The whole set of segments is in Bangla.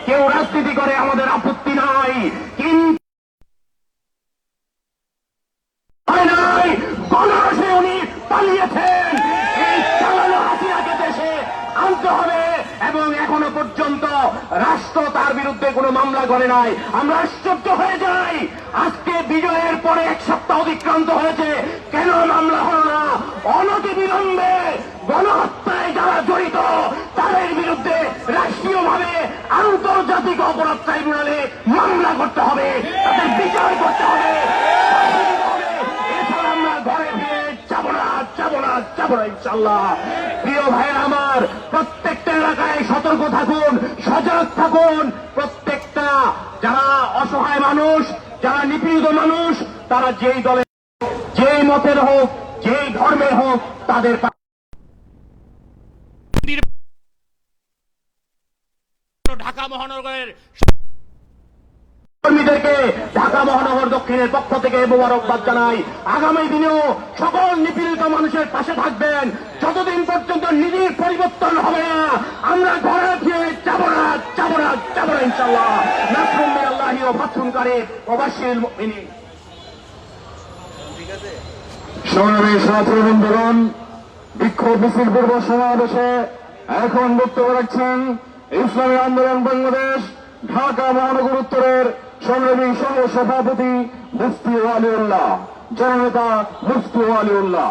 কেউ রাজনীতি করে আমাদের আপত্তি নাই, কিন্তু গণরসে উনি পালিয়েছেন। এই চালানো হাসিনাকে দেশে আনতে হবে এবং এখনো পর্যন্ত রাষ্ট্র তার বিরুদ্ধে কোনো মামলা করে নাই। আমরা আশ্চর্য হয়ে যাই, আজকে বিজয়ের পরে এক সপ্তাহ অতিক্রান্ত হয়েছে, কেন মামলা হল না? অনতিবিলম্বে গণহত্যায় যারা জড়িত তাদের বিরুদ্ধে রাষ্ট্রীয়ভাবে আন্তর্জাতিক অপরাধ ট্রাইব্যুনালে মামলা করতে হবে, তাদের বিচার করতে হবে। ইনশাআল্লাহ। প্রিয় ভাইয়েরা আমার, প্রত্যেকটা এলাকায় সতর্ক থাকুন, সজাগ থাকুন। প্রত্যেকটা যারা অসহায় মানুষ, যারা নিপীড়িত মানুষ, তারা যেই দলের, যেই মতের হোক, যেই ধর্মের হোক, তাদের ঢাকা মহানগরের কর্মীদেরকে ঢাকা মহানগর দক্ষিণের পক্ষ থেকে মোবারকবাদ জানাই। আগামী দিনেও সকল নিপীড়িত মানুষের পাশে থাকবেন। যতদিন পর্যন্ত নিজের পরিবর্তন হবে না, আমরা ঘরে ফিরে যাব না, যাব না, যাব না ইনশাআল্লাহ। নাসরুম মিনাল্লাহি ওয়া ফাতহুন কারীব ওয়া বাশশিরিল মুমিনিন। সংগ্রামী ছাত্রবৃন্দগণ, বিক্ষোভ মিছিল পূর্ব সমাবেশে এখন বক্তব্য রাখছেন ইসলামী আন্দোলন বাংলাদেশ ঢাকা মহানগর উত্তরের সংগ্রামী সহ সভাপতি মুফতি ওয়ালিউল্লাহ, জননেতা মুফতি ওয়ালিউল্লাহ।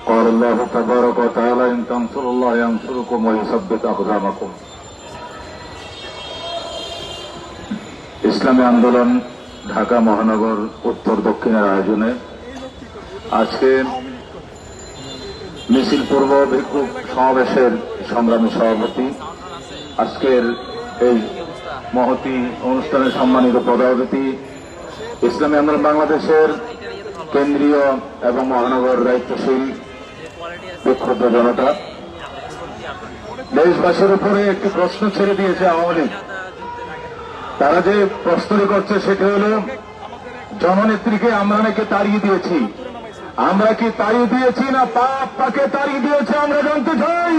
قال الله تبارك وتعالى إن تنصروا الله ينصركم ويثبت أقدامكم। ইসলামী আন্দোলন ঢাকা মহানগর উত্তর দক্ষিণের আয়োজনে আজকে মিছিল পূর্ব বিক্ষোভ সমাবেশের সংগ্রামী সভাপতি, আজকের এই মহতী অনুষ্ঠানের সম্মানিত প্রধান অতিথি, ইসলামী আন্দোলন বাংলাদেশের কেন্দ্রীয় এবং মহানগর দায়িত্বশীল বিক্ষুব্ধ জনতা, দেশবাসীর উপরে একটি প্রশ্ন ছেড়ে দিয়েছে আওয়ামী লীগ। তারা যে প্রশ্নটি করছে সেটি হল, জননেত্রীকে আমরা নাকি তাড়িয়ে দিয়েছি। আমরা কি তাড়িয়ে দিয়েছি না পাপ তাকে তাড়িয়ে দিয়েছে আমরা জানতে চাই।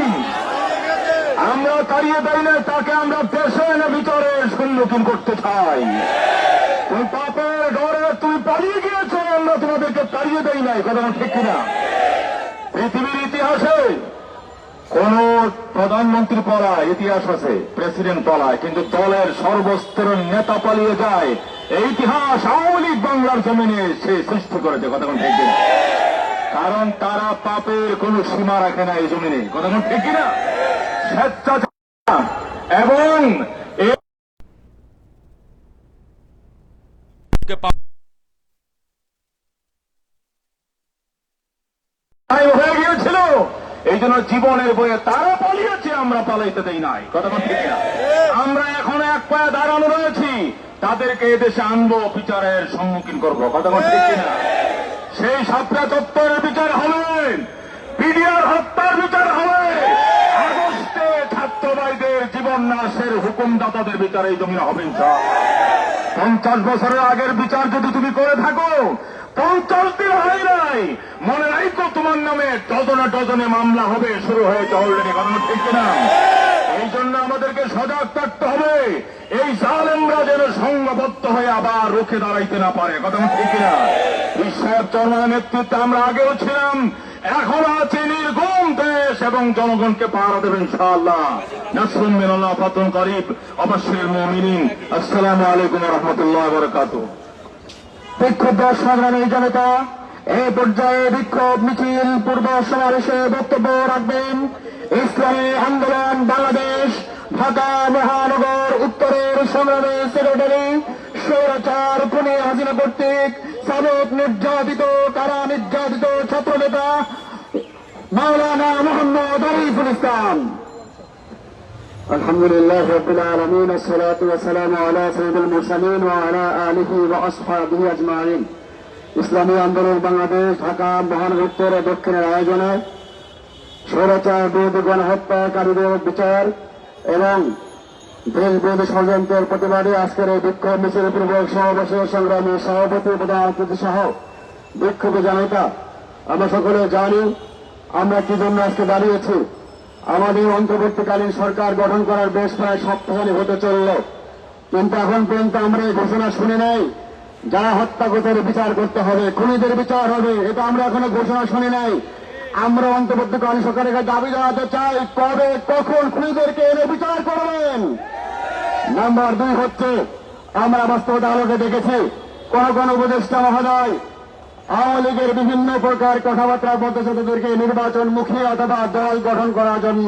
আমরা তাড়িয়ে দেই না, তাকে আমরা দেশে এনে বিচারের সম্মুখীন করতে চাই। তুই পাপের ডরে তুই পালিয়ে গিয়েছ, আমরা তোমাদেরকে তাড়িয়ে দেই নাই। কথা ঠিক কিনা? পৃথিবীর ইতিহাসে কোন প্রধানমন্ত্রী পলায়, ইতিহাস আছে প্রেসিডেন্ট পলায়, কিন্তু দলের সর্বস্তরের নেতা পালিয়ে যায়, এই ইতিহাস আওয়ামী লীগ বাংলার জমিনে সে সৃষ্টি করেছে। কথা ঠিক কিনা? কারণ তারা পাপের কোন সীমা রাখে না এই জমিনে। কথা ঠিক কিনা? স্বেচ্ছাচার এবং হয়ে গিয়েছিল, এই জন্য জীবনের বইয়ে তারা পালিয়েছে, আমরা পালাইতে দেই নাই। কথা ঠিক না? আমরা এখন এক পায়ে দাঁড়ানো রয়েছি, তাদেরকে এদেশে আনবো, বিচারের সম্মুখীন করবো। কথা ঠিক কিনা? সেই সাতটা চত্বরের বিচার হবে, পিডিআর হত্যার বিচার হবে, আগস্টে ছাত্রবাইদের জীবন নাশের হুকুমদাতাদের বিচার এই জমিনে হবে। 50 বছরের আগের বিচার যদি তুমি করে থাকো, 50 দিন হয় নাই, মনে রাখো তোমার নামে ডজনে ডজনে মামলা হবে, শুরু হয়েছে অলরেডি। কথা ঠিক কিনা? এই জন্য আমাদেরকে সজাগ থাকতে হবে, এই জালেমরা যেন সংঘবদ্ধ হয়ে আবার রুখে দাঁড়াইতে না পারে। কথা ঠিক কিনা? ঈশ্বর চরমানের নেতৃত্বে আমরা আগেও ছিলাম, এখন আছে নির্গম দেশ এবং জনগণকে পাহারা দেবেন ইনশাআল্লাহ। নাসরুম মিনাল্লাহি ওয়া ফাতহুন কারীব ওয়া বাশশিরিল মুমিনিন। আসসালামু আলাইকুম ওয়া রাহমাতুল্লাহি ওয়া বারাকাতুহু। বিক্ষুব্ধ সংগ্রামী জনতা, এই পর্যায়ে বিক্ষোভ মিছিল পূর্ব সমাবেশে বক্তব্য রাখবেন ইসলামী আন্দোলন বাংলাদেশ ঢাকা মহানগর উত্তরের সংগ্রামী সেক্রেটারি, স্বৈরাচার খুনি হাসিনা কর্তৃক সাবেক নির্যাতিত, কারা নির্যাতিত ছাত্রনেতা মাওলানা মোহাম্মদ আরিফুল ইসলাম। আলহামদুলিল্লাহ রাব্বিল আলামিন, আসসালাতু ওয়াসসালামু আলা সাইয়্যিদিল মুরসালিন ওয়া আলা আলিহি ওয়া আসহাবিহি আজমাইন। ইসলামী আন্দোলন বাংলাদেশ ঢাকা মহানগর উত্তর ও দক্ষিণের আয়োজনে স্বৈরাচার বিরোধী গণহত্যাকারীদের বিচার এবং দেশ বিরোধী ষড়যন্ত্রের প্রতিবাদে আজকের এই বিক্ষোভ মিছিল পূর্বক সমাবেশে সংগ্রামী সভাপতি প্রধান অতিথি সহ বিক্ষোভ জনতা, আমরা সকলে জানি আমরা কি জন্য আজকে দাঁড়িয়েছি। আমাদের অন্তর্বর্তীকালীন সরকার গঠন করার বেশ প্রায় সপ্তাহখানি হতে চলল, কিন্তু এখন পর্যন্ত আমরা এই ঘোষণা শুনি নাই যারা হত্যা করতে বিচার করতে হবে, খুনিদের বিচার হবে, এটা আমরা এখনো ঘোষণা শুনি নাই। আমরা অন্তর্বর্তীকালীন সরকারের কাছে দাবি জানাতে চাই, কবে কখন খুনিদেরকে এনে বিচার করবেন। নাম্বার 2 হচ্ছে, আমরা বাস্তবতা আলোকে দেখেছি কোন কোন উপদেষ্টা মহোদয় আওয়ামী লীগের বিভিন্ন প্রকার কথাবার্তা বলতেছে তাদেরকে নির্বাচনমুখী অথবা দল গঠন করার জন্য।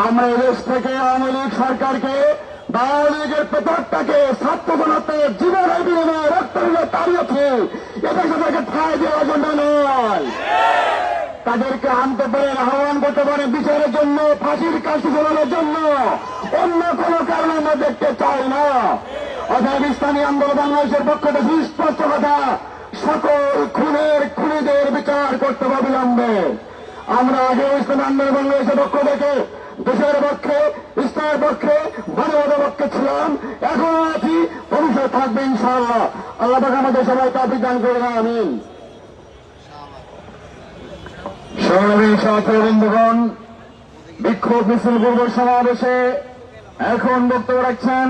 আমরা এদেশ থেকে আওয়ামী লীগ সরকারকে বা আওয়ামী লীগের প্রতাপটাকে ছাত্র জনতার জীবনের বিনিময়ে রক্ত তাড়িয়েছে, এদেশে তাদেরকে ঠাঁই দেওয়ার জন্য নয়। তাদেরকে আনতে পারেন, আহ্বান করতে পারেন বিচারের জন্য, ফাঁসির কাছে ঝোলানোর জন্য, অন্য কোন কারণে আমরা দেখতে চাই না। অর্থাৎ ইসলামী আন্দোলন বাংলাদেশের পক্ষ থেকে সুস্পষ্ট কথা, সকল খুনিদের বিচার করতে হবে অবিলম্বে। আমরা আগে ইসলামী আন্দোলন বাংলাদেশের পক্ষ থেকে দেশের পক্ষে, ইসলামের পক্ষে, মানবতার পক্ষে ছিলাম, এখন আছি, ভবিষ্যৎ থাকবে ইনশাআল্লাহ। আল্লাহ পাক আমাদের সবাই তৌফিক দান করুন, আমিন। সংগ্রামী সহকর্মীবৃন্দগণ, বিক্ষোভ মিছিল পূর্ব সমাবেশে এখন বক্তব্য রাখছেন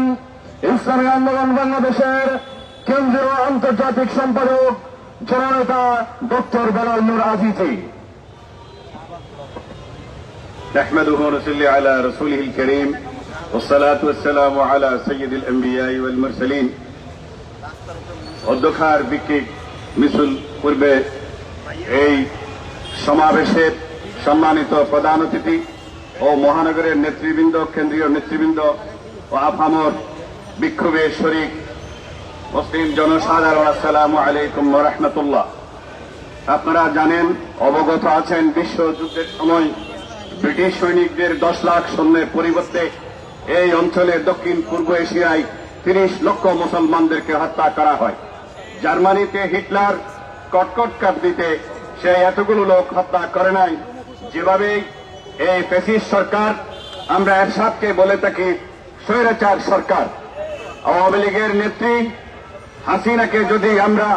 ইসলামী আন্দোলন বাংলাদেশের কেন্দ্রীয় আন্তর্জাতিক সম্পাদক জননেতা ডক্টর বেলাল নূর আজিজি। نحمده ونصلي على رسوله الكريم والصلاة والسلام على سيد الأنبياء والمرسلين। অধ্যক্ষার বিক্ষোভ মিছিল পূর্বে এই সমাবেশের সম্মানিত প্রধান অতিথি ও মহানগরের নেতৃবৃন্দ, কেন্দ্রীয় নেতৃবৃন্দ ও আপামর বিক্ষোভে শরীক মুসলিম জনসাধারণ, আসসালামু আলাইকুম ওয়া রাহমাতুল্লাহ। আপনারা জানেন, অবগত আছেন, বিশ্বযুদ্ধের সময় ব্রিটিশ সৈনিকদের 10 লাখ সৈন্যের পরিবর্তে এই অঞ্চলের দক্ষিণ পূর্ব এশিয়ায় 30 লক্ষ মুসলমানদেরকে হত্যা করা হয়। জার্মানিতে হিটলার কটকট কাঁপদিতে সে এতগুলো লোক হত্যা করে নাই। যেভাবে এই ফ্যাসিস্ট সরকার, আমরা এরশাদকে বলে থাকি স্বৈরাচার সরকার, আওয়ামী লীগের নেত্রী হাসিনাকে যদি আমরা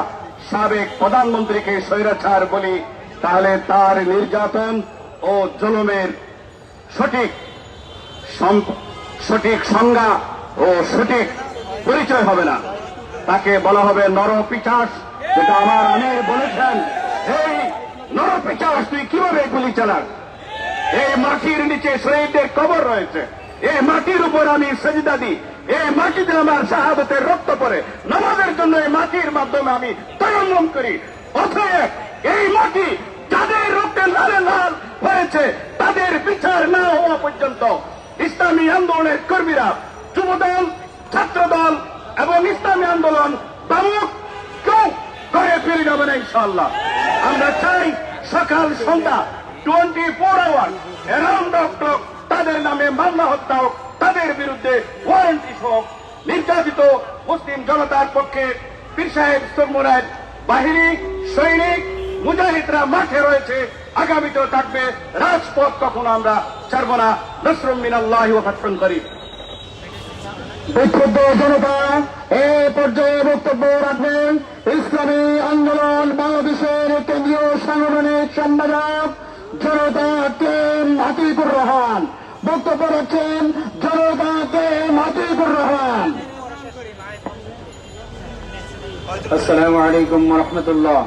সাবেক প্রধানমন্ত্রীকে স্বৈরাচার বলি, তাহলে তার নির্যাতন ও জুলুমের সঠিক সংজ্ঞা ও সঠিক পরিচয় হবে না। তাকে বলা হবে নরপিশাচ, যেটা আমার আমির বলেছেন, এই নরপিশাচ তুই কিভাবে গুলি চালাস? এই মাটির নিচে শহীদদের কবর রয়েছে, এই মাটির উপর আমি সেজদা দিই, এই মাটিতে আমার শাহাদাতের রক্ত পড়ে, নামাজের জন্য এই মাটির মাধ্যমে আমি তায়াম্মুম করি। অতএব এই মাটি যাদের রক্তে লালে লাল হয়েছে, তাদের বিচার না হওয়া পর্যন্ত ইসলামী আন্দোলনের কর্মীরা, যুবদল, ছাত্রদল এবং ইসলামী আন্দোলন প্রমুখ কেউ ঘরে ফিরে যাবে না ইনশাআল্লাহ। আমরা চাই সকাল সন্ধ্যা 24 আওয়ার অ্যারাউন্ড দ্য ক্লক তাদের নামে মামলা হত্যা হোক, তাদের বিরুদ্ধে ওয়ারেন্টি হোক। নির্যাতিত মুসলিম জনতার পক্ষে পীর সাহেব চরমুরায় বাহিনী, সৈনিক, মুজাহিদরা মাঠে রয়েছে, আগামীতেও থাকবে। রাজপথ কখনো আমরা ছাড়ব না। নসরুম মিনাল্লাহি ওয়া ফাতহুন করিম। বিক্ষুব্ধ জনতা এই পর্যায়ে বক্তব্য রাখবেন ইসলামী আন্দোলন বাংলাদেশের কেন্দ্রীয় সাংগঠনিক সম্পাদক জনতা কে আতিকুর রহমান। বক্তব্য রাখছেন জনতা কে আতিকুর রহমান। আসসালামু আলাইকুম ওয়া রাহমাতুল্লাহ।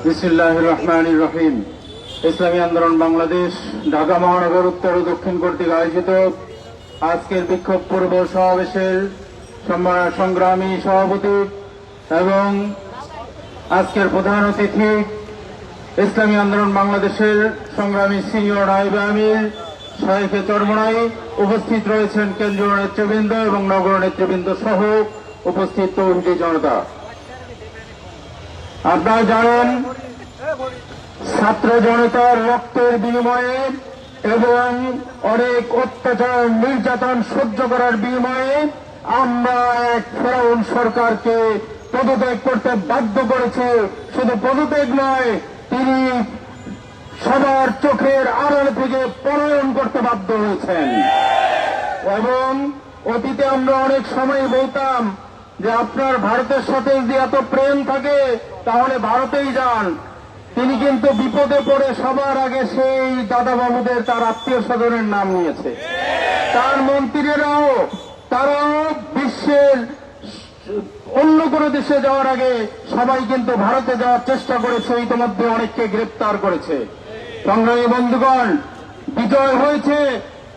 বিসমিল্লাহির রহমানির রহিম। ইসলামী আন্দোলন বাংলাদেশ ঢাকা মহানগর উত্তর ও দক্ষিণ কর্তৃক আয়োজিত আজকের বিক্ষোভ পূর্ব সমাবেশের সংগ্রামী সভাপতি এবং আজকের প্রধান অতিথি ইসলামী আন্দোলন বাংলাদেশের সংগ্রামী সিনিয়র নায়েব আমির শায়েখে চরমোনাই, উপস্থিত রয়েছেন কেন্দ্রীয় নেতৃবৃন্দ এবং নগর নেতৃবৃন্দ সহ উপস্থিত তৌহিদি জনতা। আপনারা জানেন, ছাত্র জনতার রক্তের বিনিময়ে এবং অনেক অত্যাচার নির্যাতন সহ্য করার বিনিময়ে আমরা এক ফেরাউন সরকারকে পদত্যাগ করতে বাধ্য করেছি। শুধু পদত্যাগ নয়, তিনি সবার চোখের আড়াল থেকে পলায়ন করতে বাধ্য হয়েছেন। এবং অতীতে আমরা অনেক সময় বলতাম যে আপনার ভারতের সাথে যদি এত প্রেম থাকে তাহলে ভারতেই যান। তিনি কিন্তু বিপদে পড়ে সবার আগে সেই দাদাবাবুদের তার আত্মীয় স্বজনের নাম নিয়েছে। তার মন্ত্রীরাও তারাও বিশ্বের অন্য কোনো দেশে যাওয়ার আগে সবাই কিন্তু ভারতে যাওয়ার চেষ্টা করেছে, ইতিমধ্যে অনেককে গ্রেপ্তার করেছে। সংগ্রামী বন্ধুগণ, বিজয় হয়েছে,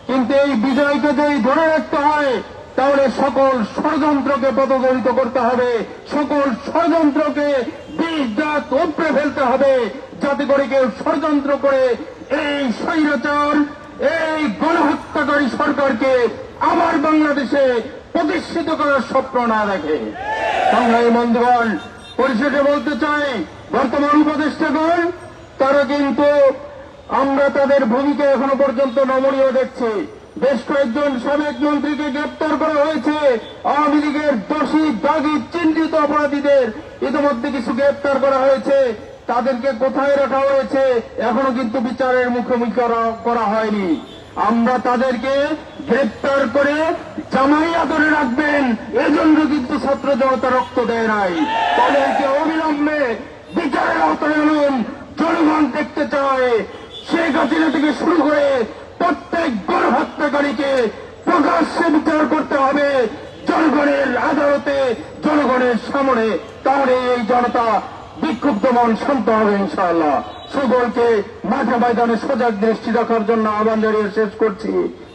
কিন্তু এই বিজয়কে যদি ধরে রাখতে হয় তাহলে সকল ষড়যন্ত্রকে পদদলিত করতে হবে, সকল ষড়যন্ত্রকে বিষ দাঁত উপড়ে ফেলতে হবে, যাতে করে কেউ ষড়যন্ত্র করে এই স্বৈরাচার, এই গণহত্যাকারী সরকারকে আবার বাংলাদেশে প্রতিষ্ঠিত করার স্বপ্ন না দেখে। সংগ্রামী বন্ধুগণ, পরিশেষে বলতে চাই, বর্তমান উপদেষ্টাগণ তারা কিন্তু আমরা তাদের ভূমিকা এখনো পর্যন্ত নমনীয় দেখছি। বেশ কয়েকজন সাবেক মন্ত্রীকে গ্রেপ্তার করা হয়েছে। আওয়ামী লীগের দোষী দাগি চিহ্নিত অপরাধীদের ইতিমধ্যে কিছু গ্রেপ্তার করা হয়েছে। তাদেরকে কোথায় রাখা হয়েছে এখনো কিন্তু বিচারের মুখোমুখি করা হয়নি। আমরা তাদেরকে গ্রেপ্তার করে জামাই আদরে রাখবেন এজন্য কিন্তু ছাত্র জনতা রক্ত দেয় নাই। তাদেরকে অবিলম্বে বিচারের আওতায় আনুন। জনগণ দেখতে চায় শেখ হাসিনা থেকে শুরু করে প্রত্যেক গণহত্যাকারীকে প্রকাশ্যে বিচার করতে হবে জনগণের আদালতে, জনগণের সামনে। তাহলে এই জনতা বিক্ষুব্ধ মন শান্ত হবে ইনশাআল্লাহ। সকলকে মাঠে ময়দানে সজাগ দৃষ্টি রাখার জন্য আহ্বান জানিয়ে শেষ করছি।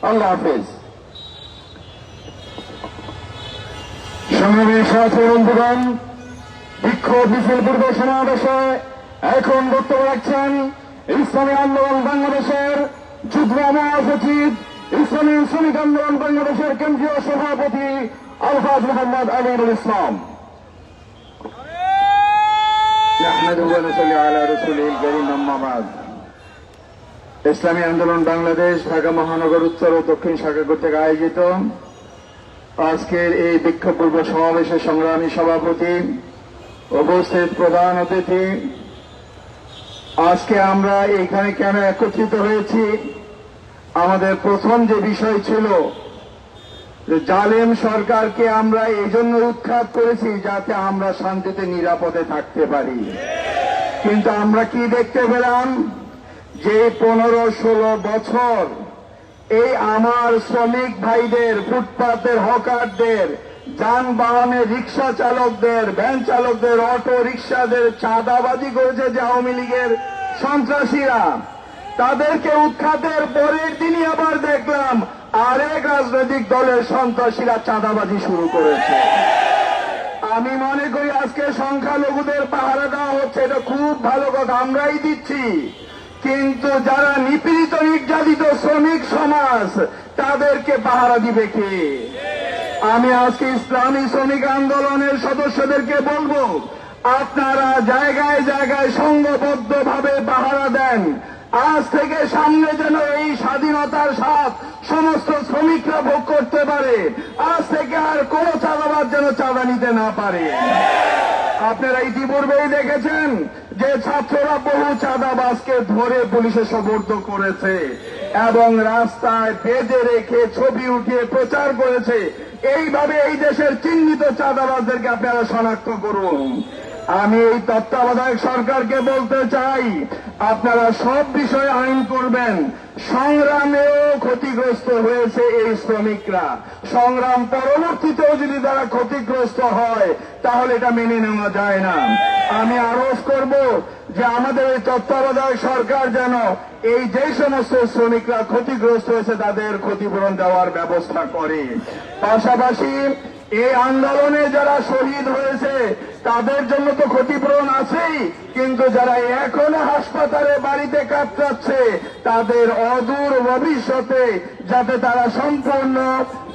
আল্লাহ হাফেজ। সংগ্রামী সাথী বন্ধুগণ, বিক্ষোভ মিছিল পূর্ব সমাবেশে এখন বক্তব্য রাখছেন ইসলামী আন্দোলন বাংলাদেশের যুগ্ম মহাসচিব, ইসলামী শ্রমিক আন্দোলন বাংলাদেশের কেন্দ্রীয় সভাপতি আলহাজ মোহাম্মদ আমিনুল ইসলাম। ইসলামী আন্দোলন বাংলাদেশ ঢাকা মহানগর উত্তর ও দক্ষিণ শাখা কর্তৃক আয়োজিত আজকের এই বিক্ষোভ পূর্ব সমাবেশের সংগ্রামী সভাপতি, উপস্থিত প্রধান অতিথি, আজকে আমরা এইখানে কেন একত্রিত হয়েছি? আমাদের প্রথম যে বিষয় ছিল যে জালেম সরকারকে আমরা এই জন্য উৎখাত করেছি যাতে আমরা শান্তিতে নিরাপদে থাকতে পারি। কিন্তু আমরা কি দেখতে পেলাম? যে 15-16 বছর এই আমার শ্রমিক ভাইদের, ফুটপাতের হকারদের, যানবাহনের রিক্সা চালকদের, ভ্যান চালকদের, অটো রিক্সাদের চাঁদাবাজি করেছে যে আওয়ামী লীগের সন্ত্রাসীরা। তাদেরকে উৎখাতের পরের দিনই আবার দেখলাম আরেক রাজনৈতিক দলের সন্ত্রাসীরা চাঁদাবাজি শুরু করেছে। আমি মনে করি আজকে সংখ্যালঘুদের পাহারা দেওয়া হচ্ছে, এটা খুব ভালো কথা, আমরাই দিচ্ছি। কিন্তু যারা নিপীড়িত নির্যাতিত শ্রমিক সমাজ তাদেরকে পাহারা দিবে কে? আমি আজকে ইসলামী শ্রমিক আন্দোলনের সদস্যদেরকে বলবো, আপনারা জায়গায় জায়গায় সংঘবদ্ধভাবে পাহারা দেন। আজ থেকে সামনে যেন এই স্বাধীনতার স্বাদ সমস্ত শ্রমিকরা ভোগ করতে পারে। আজ থেকে আর কোন চাঁদাবাজ যেন চাঁদা নিতে না পারে। আপনারা ইতিপূর্বেই দেখেছেন যে ছাত্ররা বহু চাঁদাবাজকে ধরে পুলিশে সোপর্দ করেছে এবং রাস্তায় বেঁধে রেখে ছবি উঠিয়ে প্রচার করেছে। এইভাবে এই দেশের চিহ্নিত চাঁদাবাজদেরকে আপনারা শনাক্ত করুন। আমি এই তত্ত্বাবধায়ক সরকারকে বলতে চাই, আপনারা সব বিষয়ে আইন করবেন। সংগ্রামেও ক্ষতিগ্রস্ত হয়েছে এই শ্রমিকরা, সংগ্রাম পরবর্তীতেও যদি তারা ক্ষতিগ্রস্ত হয় তাহলে এটা মেনে নেওয়া যায় না। আমি আরজ করব যে আমাদের এই তত্ত্বাবধায়ক সরকার যেন এই যে সমস্ত শ্রমিকরা ক্ষতিগ্রস্ত হয়েছে তাদের ক্ষতিপূরণ দেওয়ার ব্যবস্থা করে। পাশাপাশি এই আন্দোলনে যারা শহীদ হয়েছে তাদের জন্য তো ক্ষতিপূরণ আছেই, কিন্তু যারা এখনো হাসপাতালে বাড়িতে কাতরাচ্ছে তাদের অদূর ভবিষ্যতে যাতে তারা সম্পূর্ণ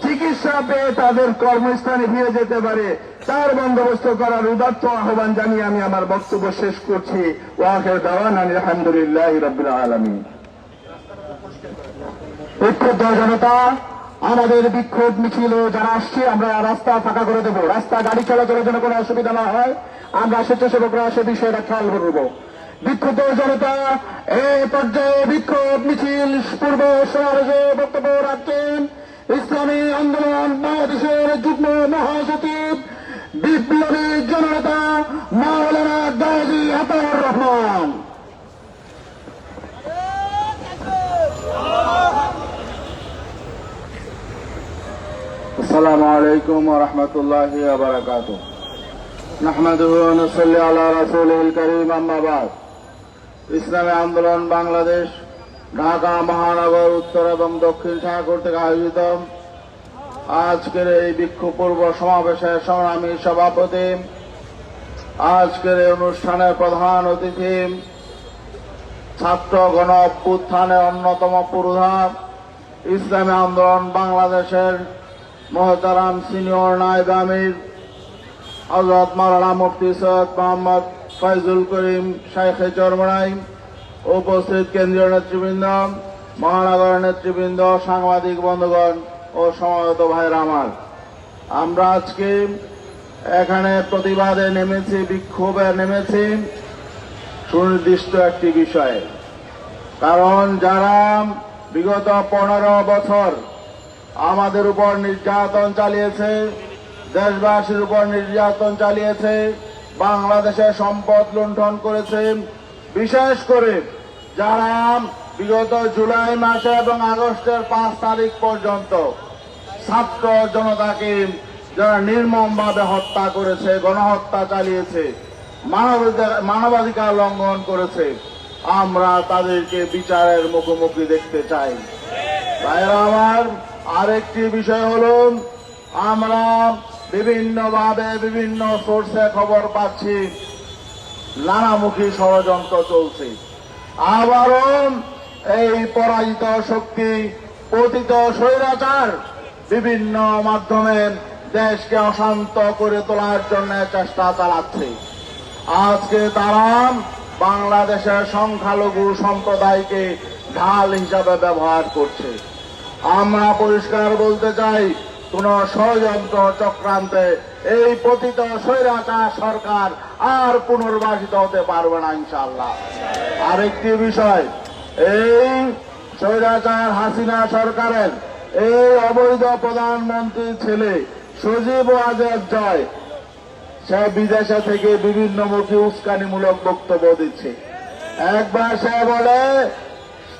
চিকিৎসা পেয়ে তাদের কর্মস্থানে ফিরে যেতে পারে তার বন্দোবস্ত করার উদাত্ত আহ্বান জানিয়ে আমি আমার বক্তব্য শেষ করছি। ওয়াখির দাওয়ানা আলহামদুলিল্লাহি রাব্বিল আলামিন। বিক্ষুব্ধ জনতা, আমাদের বিক্ষোভ মিছিল যারা আসছে আমরা রাস্তা ফাঁকা করে দেবো। রাস্তা গাড়ি চলাচলের জন্য কোনো অসুবিধা না হয় আমরা স্বেচ্ছাসেবকরা সে বিষয়টা খেয়াল করব। বিক্ষুব্ধ জনতা এই পর্যায়ে বিক্ষোভ মিছিল পূর্ব সমাবেশে বক্তব্য রাখছেন ইসলামী আন্দোলন বাংলাদেশের যুগ্ম মহাসচিব, বিপ্লবী জননেতা মাওলানা গাজী আতাউর রহমান। আসসালামু আলাইকুম ওয়া রাহমাতুল্লাহি ওয়া বারাকাতুহু। নাহমাদুহু ওয়া নুসাল্লি আলা রাসূলিল কারীম, আম্মা বাদ। ইসলামী আন্দোলন বাংলাদেশ ঢাকা মহানগর উত্তর এবং দক্ষিণ শাখা কর্তৃক আয়োজিত আজকের এই বিক্ষোভ পূর্ব সমাবেশের সংগ্রামী সভাপতি, আজকের এই অনুষ্ঠানের প্রধান অতিথি, ছাত্র গণ অভ্যুত্থানের অন্যতম পুরোধা ইসলামী আন্দোলন বাংলাদেশের মহতারাম সিনিয়র নায়েব আমির হযরত মাওলানা মুফতি সৈয়দ মোহাম্মদ ফয়জুল করিম শাইখে চরমনাই, উপস্থিত কেন্দ্রীয় নেতৃবৃন্দ, মহানগর নেতৃবৃন্দ, সাংবাদিক বন্ধুগণ ও সমবেত ভাইরা আমার, আমরা আজকে এখানে প্রতিবাদে নেমেছি, বিক্ষোভে নেমেছি সুনির্দিষ্ট একটি বিষয়ে। কারণ যারা বিগত 15 বছর আমাদের উপর নির্যাতন চালিয়েছে, দেশবাসীর উপর নির্যাতন চালিয়েছে, বাংলাদেশের সম্পদ লুণ্ঠন করেছে, বিশেষ করে যারা বিগত জুলাই মাসে এবং আগস্টের 5 তারিখ পর্যন্ত ছাত্র জনতাকে যারা নির্মমভাবে হত্যা করেছে, গণহত্যা চালিয়েছে, মানবাধিকার লঙ্ঘন করেছে, আমরা তাদেরকে বিচারের মুখোমুখি দেখতে চাই। ভাইরা আমার, আরেকটি বিষয় হল, আমরা বিভিন্নভাবে বিভিন্ন সোর্সে খবর পাচ্ছি নানামুখী ষড়যন্ত্র চলছে। আবারও এই পরাজিত শক্তি, পতিত স্বৈরাচার বিভিন্ন মাধ্যমে দেশকে অশান্ত করে তোলার জন্য চেষ্টা চালাচ্ছে। আজকে তারা বাংলাদেশের সংখ্যালঘু সম্প্রদায়কে ঢাল হিসাবে ব্যবহার করছে। আমরা পরিষ্কার বলতে চাই, কোন ষড়যন্ত্র চক্রান্তে এই পতিত স্বৈরাচার সরকার আর পুনর্বাসিত হতে পারবে না ইনশাআল্লাহ। আরেকটি বিষয়, এই স্বৈরাচার হাসিনা সরকারের এই অবৈধ প্রধানমন্ত্রীর ছেলে সজীব ওয়াজেদ জয়, সে বিদেশে থেকে বিভিন্নমুখী উস্কানিমূলক বক্তব্য দিচ্ছে। একবার সে বলে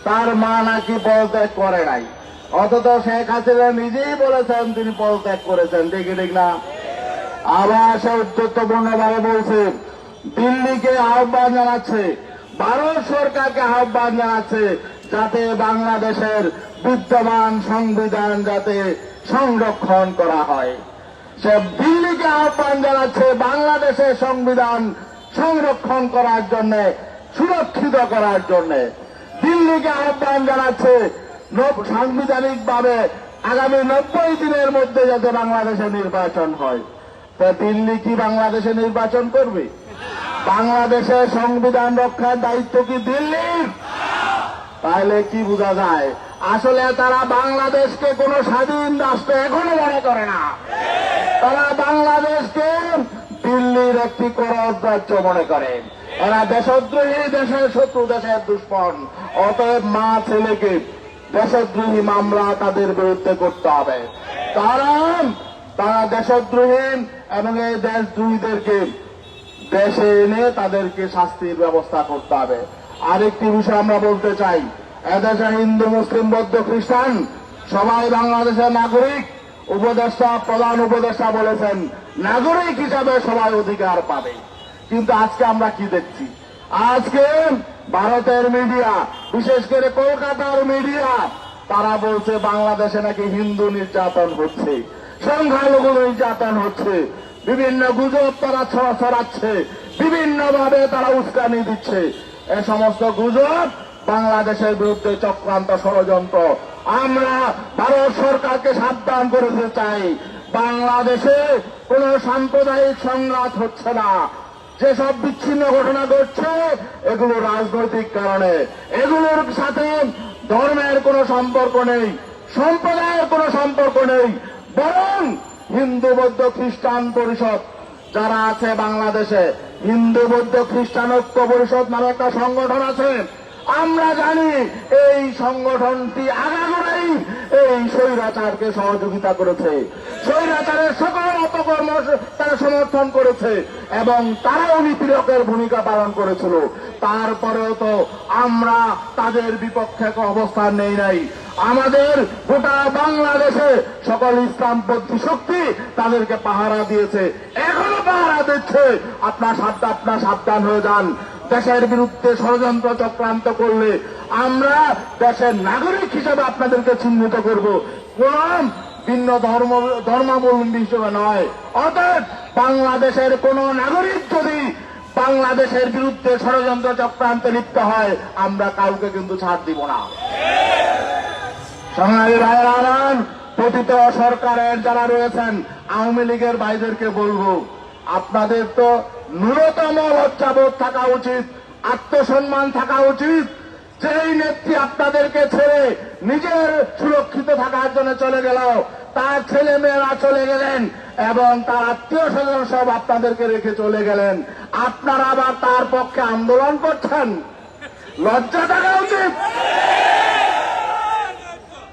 তার মা নাকি পদত্যাগ করে নাই, অথচ শেখ হাসিনা নিজেই বলেছেন তিনি পদত্যাগ করেছেন। দেখি ঠিক না? আবার সে উদ্ধত্তপূর্ণভাবে বলছে, দিল্লিকে আহ্বান জানাচ্ছে, ভারত সরকারকে আহ্বান জানাচ্ছে যাতে বাংলাদেশের বিদ্যমান সংবিধান যাতে সংরক্ষণ করা হয়। সে দিল্লিকে আহ্বান জানাচ্ছে বাংলাদেশের সংবিধান সংরক্ষণ করার জন্য, সুরক্ষিত করার জন্য। দিল্লিকে আহ্বান জানাচ্ছে সাংবিধানিকভাবে আগামী 90 দিনের মধ্যে যাতে বাংলাদেশে নির্বাচন হয়। তা দিল্লি কি বাংলাদেশে নির্বাচন করবে? বাংলাদেশের সংবিধান রক্ষার দায়িত্ব কি দিল্লির? তাহলে কি বোঝা যায়? আসলে তারা বাংলাদেশকে কোন স্বাধীন রাষ্ট্র এখনো মনে করে না। তারা বাংলাদেশকে দিল্লির একটি করজ রাজ্য মনে করে। এরা দেশদ্রোহী, দেশের শত্রু, দেশের দুশ্মন। অতএব মা ছেলেকে দেশদ্রোহী মামলা তাদের বিরুদ্ধে করতে হবে। তারা দেশদ্রোহী এবং এই দেশদ্রোহীদেরকে দেশে এনে তাদেরকে শাস্তির ব্যবস্থা করতে হবে। আরেকটি বিষয় আমরা বলতে চাই, এদেশে হিন্দু, মুসলিম, বৌদ্ধ, খ্রিস্টান সবাই বাংলাদেশের নাগরিক। উপদেষ্টা, প্রধান উপদেষ্টা বলেছেন নাগরিক হিসাবে সবাই অধিকার পাবে। কিন্তু আজকে আমরা কি দেখছি? আজকে ভারতের মিডিয়া, বিশেষ করে কলকাতার মিডিয়া, তারা বলছে বাংলাদেশে নাকি হিন্দু নির্যাতন হচ্ছে, সংখ্যালঘু নির্যাতন হচ্ছে, বিভিন্ন গুজব তারা ছড়াচ্ছে, বিভিন্নভাবে তারা উস্কানি দিচ্ছে। এ সমস্ত গুজব বাংলাদেশের বিরুদ্ধে চক্রান্ত, ষড়যন্ত্র। আমরা ভারত সরকারকে সাবধান করতে চাই, বাংলাদেশে কোন সাম্প্রদায়িক সংঘাত হচ্ছে না। যেসব বিচ্ছিন্ন ঘটনা ঘটছে এগুলো রাজনৈতিক কারণে, এগুলোর সাথে ধর্মের কোনো সম্পর্ক নেই, সম্প্রদায়ের কোনো সম্পর্ক নেই। বরং হিন্দু, বৌদ্ধ, খ্রিস্টান পরিষদ যারা আছে বাংলাদেশে, হিন্দু, বৌদ্ধ, খ্রিস্টান ঐক্য পরিষদ নামে একটা সংগঠন আছে। আমরা জানি এই সংগঠনটি আগাগোড়াই সবাই এই স্বৈরাচারকে সহযোগিতা করেছে, স্বৈরাচারের সকল অপকর্ম তারা সমর্থন করেছে এবং তারাও নিপীড়কের ভূমিকা পালন করেছিল। তারপরেও তো আমরা তাদের বিপক্ষে অবস্থান নেই নাই। আমাদের গোটা বাংলাদেশে সকল ইসলামপন্থী শক্তি তাদেরকে পাহারা দিয়েছে, এখনো পাহারা দিচ্ছে। আপনার সাবধান হয়ে যান। দেশের বিরুদ্ধে ষড়যন্ত্র চক্রান্ত করলে আমরা দেশের নাগরিক হিসেবে আপনাদেরকে চিহ্নিত করব, কোন ভিন্ন ধর্মাবলম্বী হিসেবে নয়। অর্থাৎ বাংলাদেশের কোন নাগরিক যদি বাংলাদেশের বিরুদ্ধে ষড়যন্ত্র চক্রান্তে লিপ্ত হয়, আমরা কাউকে কিন্তু ছাড় দিব না। সংগ্রামী ভাইয়েরা, পতিত সরকারের যারা রয়েছেন আওয়ামী লীগের ভাইদেরকে বলবো, আপনাদের তো ন্যূনতম লজ্জাবোধ থাকা উচিত, আত্মসম্মান থাকা উচিত। যেই নেত্রী আপনাদেরকে ছেড়ে নিজের সুরক্ষিত থাকার জন্য চলে গেল, তার ছেলে মেয়েরা চলে গেলেন এবং তার আত্মীয় স্বজন সব আপনাদেরকে রেখে চলে গেলেন, আপনারা আবার তার পক্ষে আন্দোলন করছেন। লজ্জা থাকা উচিত।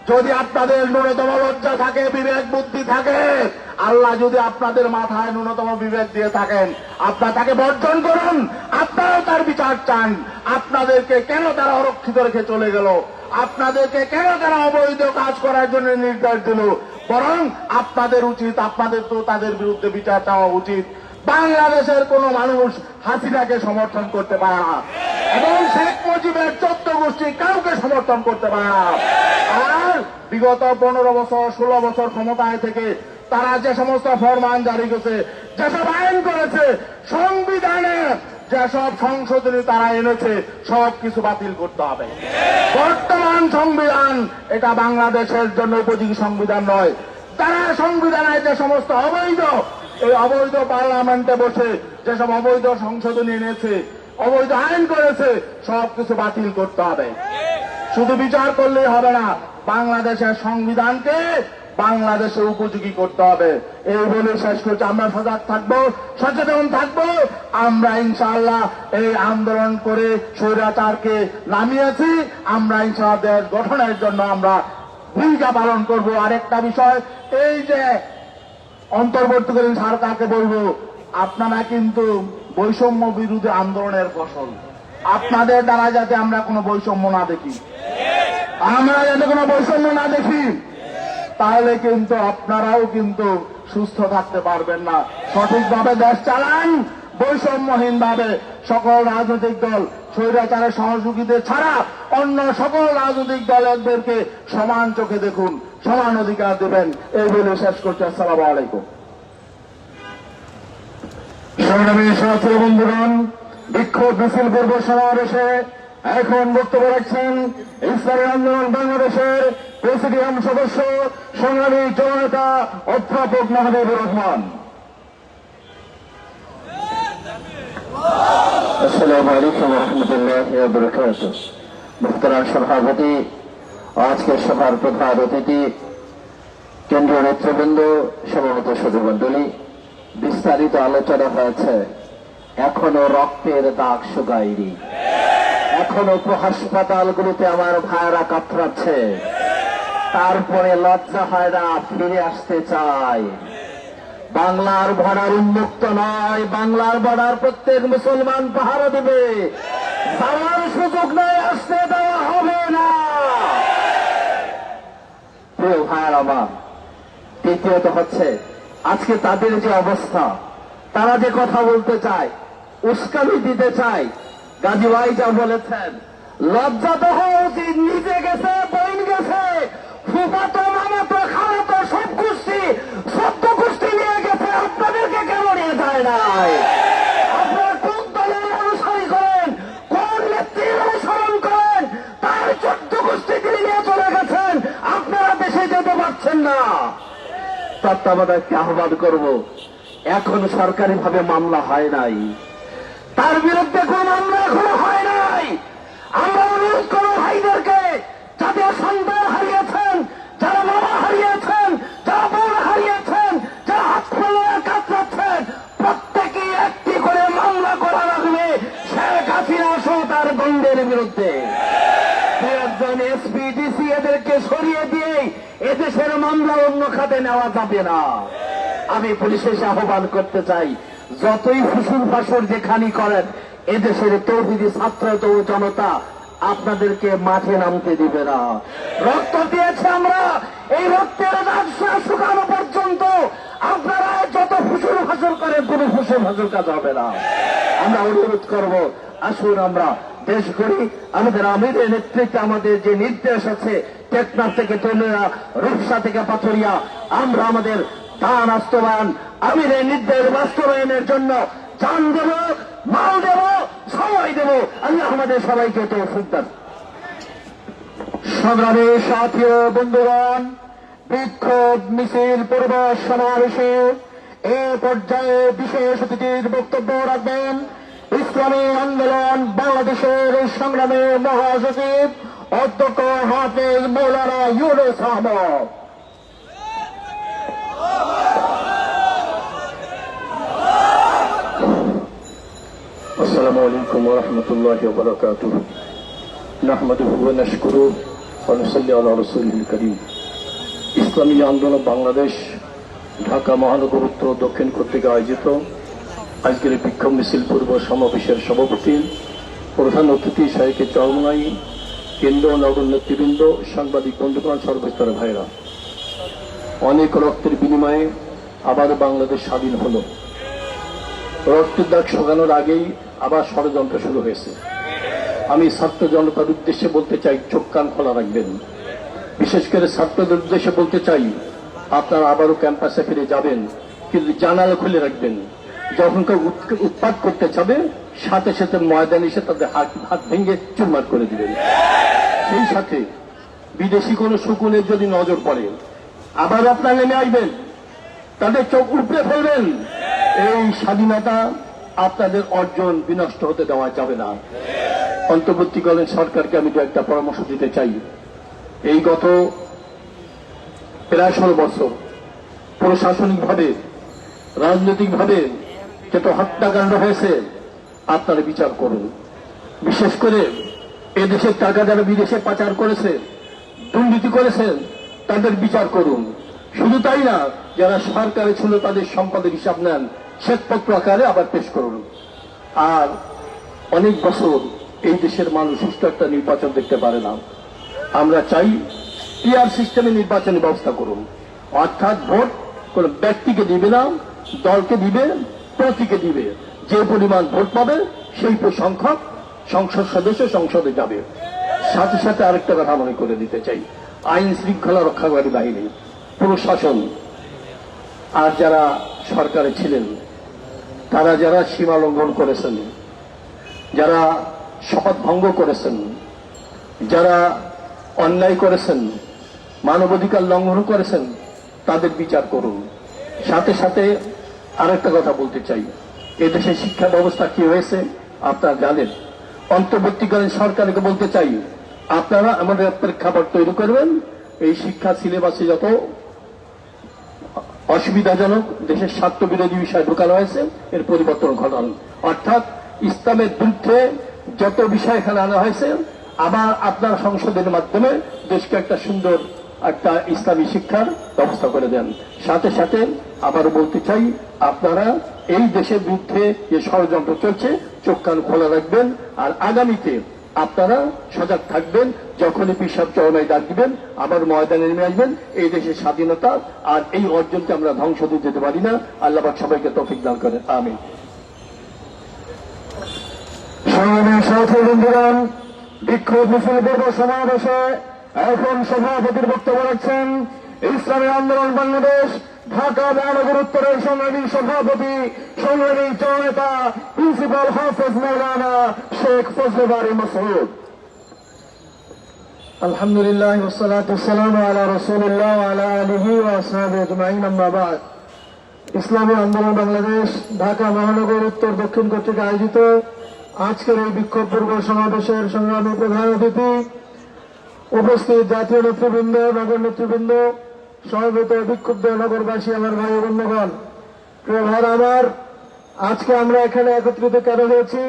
যদি আপনাদের ন্যূনতম লজ্জা থাকে, বিবেক বুদ্ধি থাকে, আল্লাহ যদি আপনাদের মাথায় ন্যূনতম বিবেক দিয়ে থাকেন, আপনারা তাকে বর্জন করুন। আপনারাও তার বিচার চান। আপনাদেরকে কেন তারা অরক্ষিত রেখে চলে গেল, আপনাদেরকে কেন তারা অবৈধ কাজ করার জন্য নির্দেশ দিল, বরং আপনাদের উচিত, আপনাদের তো তাদের বিরুদ্ধে বিচার চাওয়া উচিত। বাংলাদেশের কোন মানুষ হাসিনাকে সমর্থন করতে পারে না এবং শেখ মুজিবের 14 গোষ্ঠী কাউকে সমর্থন করতে পারে না। আর বিগত 15 বছর 16 বছর ক্ষমতায় থেকে তারা যে সমস্ত ফরমান জারি করেছে, যেসব আইন করেছে, সংবিধানে যেসব সংশোধনী তারা এনেছে, সব কিছু বাতিল করতে হবে। বর্তমান সংবিধান এটা বাংলাদেশের জন্য উপযোগী সংবিধান নয়। তারা সংবিধানে যে সমস্ত অবৈধ, এই অবৈধ পার্লামেন্টে বসে যেসব অবৈধ সংশোধনী এনেছে, অবৈধ আইন করেছে, সব কিছু বাতিল করতে হবে। শুধু বিচার করলেই হবে না, বাংলাদেশের সংবিধানকে বাংলাদেশে উপযোগী করতে হবে। এই বলে শেষ করছি। আমরা সজাগ থাকবো, সচেতন থাকবো। আমরা ইনশাআল্লাহ এই আন্দোলন করে স্বৈরাচারকে নামিয়েছি। আমরা ইনশাআল্লাহ দেশ গঠনের জন্য আমরা ভূমিকা পালন করব। আরেকটা বিষয়, এই যে অন্তর্বর্তীকালীন সরকারকে বলবো, আপনারা কিন্তু বৈষম্য বিরোধী আন্দোলনের ফসল। আপনাদের দ্বারা যাতে আমরা কোনো বৈষম্য না দেখি, আমরা যাতে কোনো বৈষম্য না দেখি, তাহলে কিন্তু আপনারাও কিন্তু সুস্থ থাকতে পারবেন না। সঠিকভাবে দেশ চালান, বৈষম্যহীন ভাবে। সকল রাজনৈতিক দল স্বৈরাচারের সহযোগীদের ছাড়া অন্য সকল রাজনৈতিক দলদেরকে সমান চোখে দেখুন, সমান অধিকার দেবেন। এই বলে শেষ করছি। আসসালামু আলাইকুম। সংগ্রামী ছাত্র বন্ধুগণ, বিক্ষোভ মিছিল পূর্ব সমাবেশে এখন বক্তব্য রাখছেন ইসলামী আন্দোলন বাংলাদেশের প্রেসিডিয়াম সদস্য সংগ্রামী জননেতা অধ্যাপক মাহবুবুর রহমান। আসসালামু আলাইকুম ওয়া রাহমাতুল্লাহি ওয়া বারাকাতুহু। মুহতারাম সভাপতি, আজকের সভার প্রধান অতিথি, কেন্দ্রীয় নেতৃবৃন্দ, সমবেত সুধীমণ্ডলী, বিস্তারিত আলোচনা হয়েছে। এখনো রক্তের দাগ শুকায়নি, এখনো হাসপাতালগুলোতে আমার ভাইয়েরা কাতরাচ্ছে। তারপরে লজ্জা হয় না, ফিরে আসতে চায়। বাংলার বর্ডার উন্মুক্ত নয়, বাংলার বর্ডার প্রত্যেক মুসলমান পাহারা দেবে। যাওয়ার সুযোগ নয়, আসতে দেওয়া হবে না। প্রিয় ভাইয়ের আমার, তৃতীয়ত হচ্ছে আজকে তাদের যে অবস্থা, তারা যে কথা বলতে চায়, উস্কানি দিতে চায়, গাজী ভাই যা বলেছেন, লজ্জা তো হওয়া উচিত। নিজে গেছে, বইন গেছে, ফুফাতো মামাতো খালাতো সব গোষ্ঠী, সত্য গোষ্ঠী নিয়ে গেছে, আপনাদেরকে কেন নিয়ে যায় নাই? আপনারা কোন দলের অনুসারী করেন, কোন নেত্রীর অনুসরণ করেন? তার 14 গোষ্ঠী তিনি নিয়ে চলে গেছেন, আপনারা দেশে যেতে পারছেন না। তত্ত্বাবধায়ককে আহ্বান করব, এখন সরকারিভাবে মামলা হয় নাই, তার বিরুদ্ধে কোন মামলা এখনো হয় নাই। আমরা অনুরোধ করব ভাইদেরকে, যাদের সন্তান হারিয়েছেন, যারা বাবা হারিয়েছেন, যারা বোন হারিয়েছেন, যারা হাত খুলে কাতরাচ্ছেন, প্রত্যেকেই একটি করে মামলা করা লাগবে শেখ হাসিনা সহ তার গণ্ডের বিরুদ্ধে। একজন এসপি ডিসি এদের এদেরকে সরিয়ে দিয়ে এদেশের মামলা অন্য খাতে নেওয়া যাবে না। আমি পুলিশের আহ্বান করতে চাই, যতই ফুসুর ফাসুর যেখানি করেন, এদেশের তৌহিদি ছাত্র জনতা আপনাদেরকে মাঠে নামতে দিবে না। রক্ত দিয়েছে আমরা, এই রক্তের রাজস্ব শুকানো পর্যন্ত আপনারা যত ফুসুর ফাসুর করেন, কোনো ফুসুর ফাসুর কাজ হবে না। আমরা অনুরোধ করব, আসুন আমরা দেশ গড়ি। আমাদের আমিরের নেতৃত্বে আমাদের যে নির্দেশ আছে, টেকনাফ থেকে তৈরিয়া, রূপসা থেকে পাথরিয়া, আমরা আমাদের দান বাস্তবায়ন, আমিরের নির্দেশ বাস্তবায়নের জন্য জান দেব, মাল দেব, সময় দেব। আল্লাহ আমাদের সবাইকে তৌফিক দান। সংগ্রামী সাথী ও বন্ধুগণ, বিক্ষোভ মিছিল পূর্ব সমাবেশে এ পর্যায়ে বিশেষ অতিথির বক্তব্য রাখবেন ইসলামী আন্দোলন বাংলাদেশের সংগ্রামী মহাসচিব অধ্যক্ষ হাফেজ মৌলানা ইউনুস আহমদ। السلام عليكم ورحمة الله وبركاته نحمده ونشكره ونصلي على رسوله الكريم ইসলামী আন্দোলন বাংলাদেশ ঢাকা মহানগর উত্তর দক্ষিণ কর্তৃক আয়োজিত আজকের বিক্ষোভ মিছিল পূর্ব সমাবেশের সভাপতি প্রধান অতিথি শাহেকে চরমনাই, কেন্দ্র নগর নেতৃবৃন্দ, সাংবাদিক বন্ধুগণ, সর্বস্তরের ভাইরা, অনেক রক্তের বিনিময়ে আবার বাংলাদেশ স্বাধীন হলো। রক্তের দাগ শোকানোর আগেই আবার ষড়যন্ত্র শুরু হয়েছে। আমি ছাত্র জনতার উদ্দেশ্যে বলতে চাই, চোখ কান খোলা রাখবেন। বিশেষ করে ছাত্রদের উদ্দেশ্যে বলতে চাই, আপনারা আবারও ক্যাম্পাসে ফিরে যাবেন, কিন্তু জানালা খুলে রাখবেন। যখন কেউ উৎপাত করতে চাবে, সাথে সাথে ময়দানে এসে তাদের হাত ভেঙে চুরমার করে দিবেন। সেই সাথে বিদেশি কোনো শকুনের যদি নজর পড়ে, আবার আপনারা নেমে আসবেন, তাদের চোখ উপড়ে ফেলবেন। এই স্বাধীনতা আপনাদের অর্জন বিনষ্ট হতে দেওয়া যাবে না। অন্তর্বর্তীকালীন সরকারকে আমি একটা পরামর্শ দিতে চাই। এই গত প্রায় 16 বছর প্রশাসনিকভাবে, রাজনৈতিকভাবে যত হত্যাকাণ্ড হয়েছে, আপনারা বিচার করুন। বিশেষ করে এদেশের টাকা যারা বিদেশে পাচার করেছে, দুর্নীতি করেছেন, তাদের বিচার করুন। শুধু তাই না, যারা সরকারে ছিল তাদের সম্পদের হিসাব নেন, শ্বেতপত্র আকারে আবার পেশ করুন। আর অনেক বছর এই দেশের মানুষ সুষ্ঠু একটা নির্বাচন দেখতে পারে না। আমরা চাই পিআর সিস্টেমে নির্বাচনী ব্যবস্থা করুন, অর্থাৎ ভোট কোন ব্যক্তিকে দিবে না, দলকে দিবে, প্রতীকে দিবে। যে পরিমাণ ভোট পাবে সেই সংখ্যক সংসদ সদস্য সংসদে যাবে। সাথে সাথে আরেকটা কথা মনে করে দিতে চাই, আইন শৃঙ্খলা রক্ষাকারী বাহিনী, প্রশাসন আর যারা সরকারে ছিলেন, তারা যারা সীমা লঙ্ঘন করেছেন, যারা শপথ ভঙ্গ করেছেন, যারা অন্যায় করেছেন, মানবাধিকার লঙ্ঘন করেছেন, তাদের বিচার করুন। সাথে সাথে আরেকটা কথা বলতে চাই, এদেশের শিক্ষা ব্যবস্থা কি হয়েছে আপনারা জানেন। অন্তর্বর্তীকালীন সরকারকে বলতে চাই, আপনারা আমাদের প্রেক্ষাপট তৈরি করবেন। এই শিক্ষা সিলেবাসে যত অসুবিধাজনক দেশের স্বার্থ বিরোধী বিষয় ঢোকানো হয়েছে, এর পরিবর্তন ঘটান। অর্থাৎ ইসলামের বিরুদ্ধে যত বিষয় এখানে আনা হয়েছে, আবার আপনার সংসদের মাধ্যমে দেশকে একটা সুন্দর একটা ইসলামী শিক্ষার ব্যবস্থা করে দেন। সাথে সাথে আবার বলতে চাই, আপনারা এই দেশের বিরুদ্ধে যে ষড়যন্ত্র চলছে, চোখ কান খোলা রাখবেন। আর আগামীতে আপনারা সজাগ থাকবেন, যখনই পিসাব চরমায় ডাক দিবেন, আবার ময়দানে নেমে আসবেন। এই দেশের স্বাধীনতা আর এই অর্জনকে আমরা ধ্বংস দিয়ে যেতে পারি না। আল্লাহ পাক সবাইকে তৌফিক দান করেন, আমিন। সংগ্রামী সাথী বন্ধুগণ, বিক্ষোভ মিছিল পূর্ব সমাবেশে এখন সভাপতির বক্তব্য রাখছেন ইসলামী আন্দোলন বাংলাদেশ ঢাকা মহানগর উত্তরের সংগ্রামী সভাপতি, সংগ্রামী জননেতা, প্রিন্সিপাল হাফেজ মৌলানা শেখ ফজলে বারী মাসউদ। আলহামদুলিল্লাহ ওয়াসসালাতু ওয়াসসালামু আলা রাসূলিল্লাহ ওয়া আলা আলিহি ওয়া আসহাবিহি আজমাইন, আম্মা বা'দ। ইসলামী আন্দোলন বাংলাদেশ ঢাকা মহানগর উত্তর দক্ষিণ কর্তৃক আয়োজিত আজকের এই বিক্ষোভ পূর্ব সমাবেশের সংগ্রামী প্রধান অতিথি, উপস্থিত জাতীয় নেতৃবৃন্দ, নগর নেতৃবৃন্দ, সমবেত বিক্ষুব্ধ নগরবাসী, আমার ভাই বন্ধুগণ, প্রিয় ভাই আমার, আজকে আমরা এখানে একত্রিত কেন হয়েছি?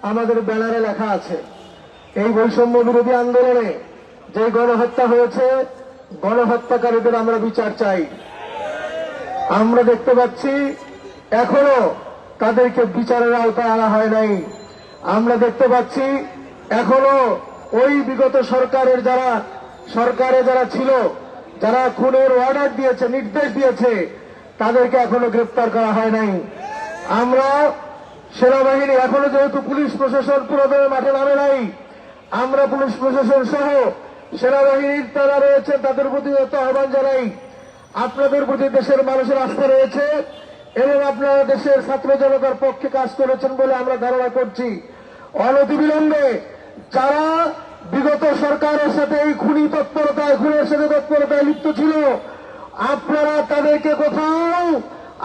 আমাদের ব্যানারে লেখা আছে, এই বৈষম্য বিরোধী আন্দোলনে যে গণহত্যা হয়েছে, গণহত্যাকারীদের আমরা বিচার চাই। আমরা দেখতে পাচ্ছি এখনো তাদেরকে বিচারের আওতায় আনা হয় নাই। আমরা দেখতে পাচ্ছি এখনো ওই বিগত সরকারে যারা ছিল, যারা খুনের অর্ডার দিয়েছে, নির্দেশ দিয়েছে, তাদেরকে এখনো গ্রেপ্তার করা হয় নাই। আমরা সেনাবাহিনী এখনো যেহেতু পুলিশ প্রশাসন পুরোদমে মাঠে নামে নাই, আমরা পুলিশ প্রশাসন সহ সেনাবাহিনীর তারা রয়েছে তাদের প্রতি যত আহ্বান জানাই, আপনাদের প্রতি দেশের মানুষের আস্থা রয়েছে এবং আপনারা দেশের ছাত্র জনতার পক্ষে কাজ করেছেন বলে আমরা ধারণা করছি। অনতিবিলম্বে যারা বিগত সরকারের সাথে এই খুনের সাথে তৎপরতায় লিপ্ত ছিল, আপনারা তাদেরকে কোথাও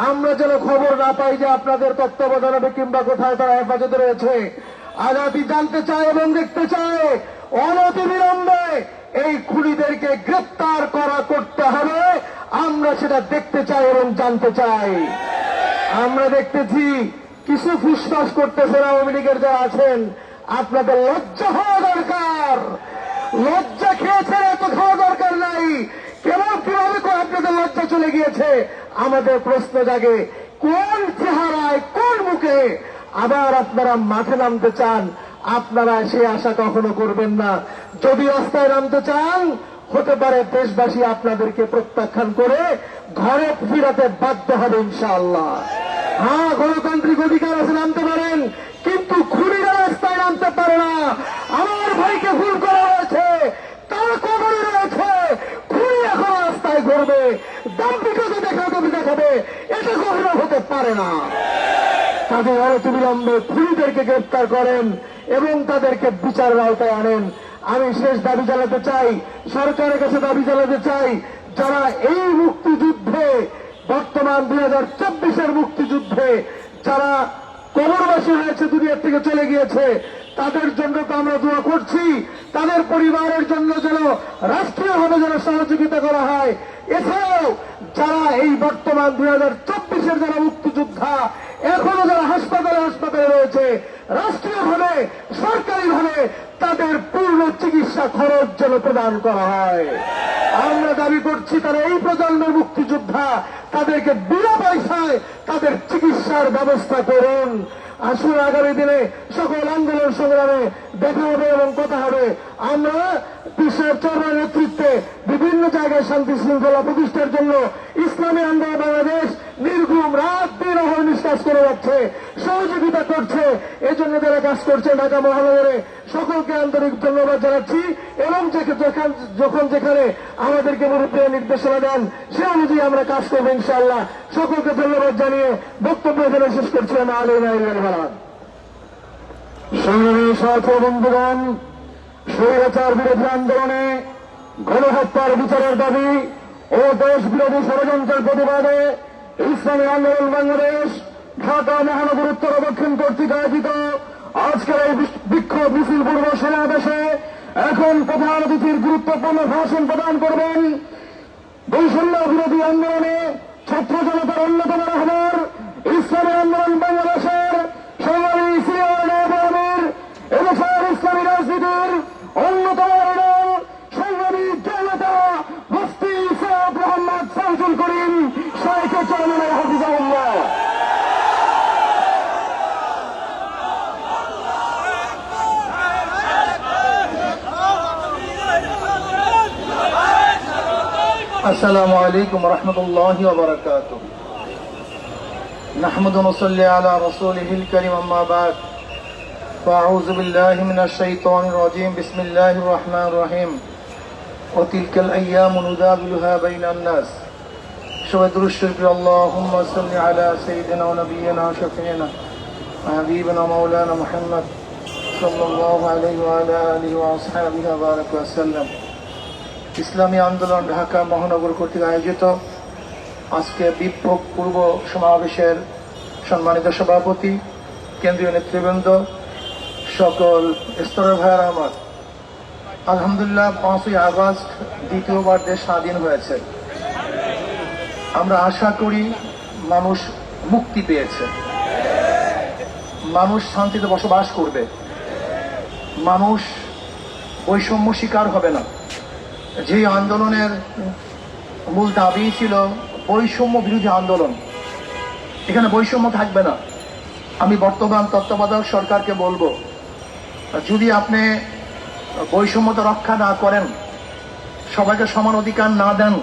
আমরা যেন খবর না পাই যে আপনাদের তত্ত্বাবধানে কিংবা কোথায় তারা হেফাজতে রয়েছে। আজাদি জানতে চায় এবং দেখতে চায় অনতিবিলম্বে এই খুনিদেরকে গ্রেপ্তার করতে হবে। আমরা সেটা দেখতে চাই এবং জানতে চাই। আমরা দেখতেছি কিছু ফুসফাস করতেছেন আওয়ামী লীগের যারা আছেন, আপনাদের লজ্জা হওয়া দরকার। লজ্জা খেয়েছেন, এত খাওয়া দরকার নাই। কিভাবে আপনাদের লজ্জা চলে গিয়েছে আমাদের প্রশ্ন জাগে। কোন চেহারায়, কোন মুখে আবার আপনারা মাঠে নামতে চান? আপনারা সে আশা কখনো করবেন না। যদি রাস্তায় নামতে চান, হতে পারে দেশবাসী আপনাদেরকে প্রত্যাখ্যান করে ঘরে ফিরাতে বাধ্য হবে ইনশাআল্লাহ। হ্যাঁ, গণতান্ত্রিক অধিকার আছে, নামতে পারেন, কিন্তু খুনিরা রাস্তায় নামতে পারে না। আমার ভাইকে খুন করা হয়েছে, তার কবরে রয়েছে, খুনি এখন রাস্তায় ঘুরবে, দাম্ভিকতা দেখাবে, এটা কখনো হতে পারে না। তাদের অনতিবিলম্বে খুনিদেরকে গ্রেপ্তার করেন এবং তাদেরকে বিচারের আওতায় আনেন। আমি শেষ দাবি জানাতে চাই, সরকারের কাছে দাবি জানাতে চাই, যারা এই মুক্তিযুদ্ধে, বর্তমান 2024-এর মুক্তিযুদ্ধে যারা কবরবাসী হয়েছে, দুনিয়ার থেকে চলে গিয়েছে, তাদের জন্য তো আমরা দোয়া করছি। তাদের পরিবারের জন্য যেন রাষ্ট্রীয়ভাবে যেন সহযোগিতা করা হয়। এছাড়াও যারা এই বর্তমান 2024-এর যারা মুক্তিযোদ্ধা এখনো যারা হাসপাতালে রয়েছে, রাষ্ট্রীয়ভাবে সরকারিভাবে তাদের পূর্ণ চিকিৎসা খরচ যেন প্রদান করা হয়। আমরা দাবি করছি তারা এই প্রজন্মের মুক্তিযোদ্ধা, তাদেরকে বিনা পয়সায় তাদের চিকিৎসার ব্যবস্থা করুন। আসুন আগামী দিনে সকল আন্দোলন সংগ্রামে দেখা হবে এবং কথা হবে। আমরা বিশ্বের চরম নেতৃত্বে বিভিন্ন জায়গায় শান্তি শৃঙ্খলা প্রতিষ্ঠার জন্য ইসলামী আন্দোলন বাংলাদেশ নির্ঘুম রাত দিন অহর্নিশ কাজ করে যাচ্ছে, সহযোগিতা করছে। এজন্য যারা কাজ করছে ঢাকা মহানগরে সকলকে আন্তরিক ধন্যবাদ জানাচ্ছি এবং যখন যেখানে আমাদেরকে মুরব্বীরা নির্দেশনা দেন সে অনুযায়ী আমরা কাজ করবো ইনশাআল্লাহ। সকলকে ধন্যবাদ জানিয়ে বক্তব্য এখানে শেষ করছি। সংগ্রামী সাথী বন্ধুগণ, স্বৈরাচার বিরোধী আন্দোলনে গণহত্যার বিচারের দাবি ও দেশ বিরোধী ষড়যন্ত্রের প্রতিবাদে ইসলামী আন্দোলন বাংলাদেশ ঢাকা মহানগর উত্তর ও দক্ষিণ কর্তৃক আয়োজিত আজকের এই বিক্ষোভ মিছিল পূর্ব সমাবেশে এখন প্রধান অতিথির গুরুত্বপূর্ণ ভাষণ প্রদান করবেন বৈষম্য বিরোধী আন্দোলনে ছাত্র জনতার অন্যতম রাহবার ইসলামী আন্দোলন বাংলাদেশের সংগ্রামী সিনিয়র আমির এবছর ইসলামী রাজনীতির অন্যতম সংগ্রামী জনতা মুফতি সৈয়দ মোহাম্মদ শামসুল করিম শাইখে চরমনায় হাফিজাহুল্লাহ। السلام عليكم ورحمة الله وبركاته. نحمد ونصلي على رسوله الكريم أما بعد فأعوذ بالله من الشيطان الرجيم بسم الله الرحمن الرحيم وتلك الأيام نداولها بين الناس شهد الشرك اللهم صل على سيدنا ونبينا وشفيعنا وحبيبنا مولانا محمد صلى الله عليه وعلى آله وأصحابه وبارك وسلم. ইসলামী আন্দোলন ঢাকা মহানগর কর্তৃক আয়োজিত আজকে বিপ্লব পূর্ব সমাবেশের সম্মানিত সভাপতি, কেন্দ্রীয় নেতৃবৃন্দ, সকল স্তরের ভাইয়েরা আমার, আলহামদুলিল্লাহ 5ই আগস্ট দ্বিতীয়বার দেশ স্বাধীন হয়েছে। আমরা আশা করি মানুষ মুক্তি পেয়েছে, মানুষ শান্তিতে বসবাস করবে, মানুষ বৈষম্য শিকার হবে না। যে আন্দোলনের মূল দাবি ছিল বৈষম্য বিরোধী আন্দোলন। এখানে বৈষম্য থাকবে না। আমি বর্তমান তত্ত্বাবধায়ক সরকারকে বলবো, যদি আপনি বৈষম্যতা রক্ষা না করেন, সবাইকে সমান অধিকার না দেন,